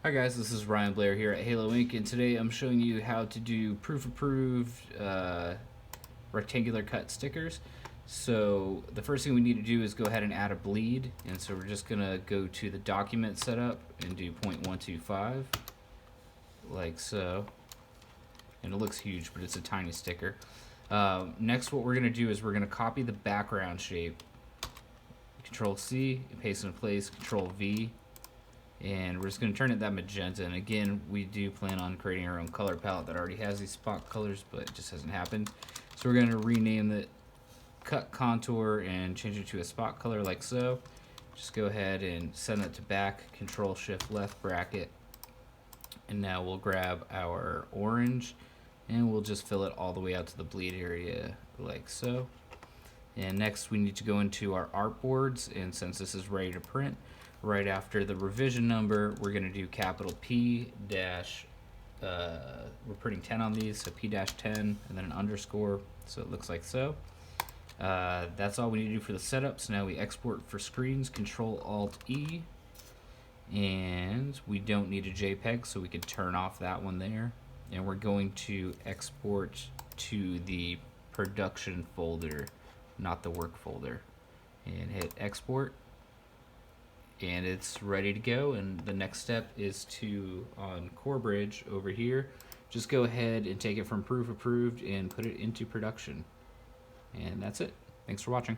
Hi guys, this is Ryan Blair here at Halo Inc. and today I'm showing you how to do proof-approved rectangular cut stickers. So the first thing we need to do is go ahead and add a bleed, and so we're just gonna go to the document setup and do 0.125 like so. And it looks huge, but it's a tiny sticker. Next, what we're gonna do is we're gonna copy the background shape. Control C, paste it in place, Control V, and we're just going to turn it that magenta. And again, we do plan on creating our own color palette that already has these spot colors, but it just hasn't happened. So we're going to rename the cut contour and change it to a spot color like so. Just go ahead and send that to back, Control Shift left bracket, and now we'll grab our orange and we'll just fill it all the way out to the bleed area like so. And next we need to go into our artboards, and since this is ready to print, right after the revision number, we're going to do capital P dash, we're putting 10 on these, so P dash 10 and then an underscore, so it looks like so. That's all we need to do for the setup. So now we export for screens, Control Alt E, and we don't need a JPEG, so we can turn off that one there. And we're going to export to the production folder, not the work folder, and hit export, and it's ready to go. And the next step is to, on Core Bridge over here, just go ahead and take it from proof approved and put it into production. And that's it. Thanks for watching.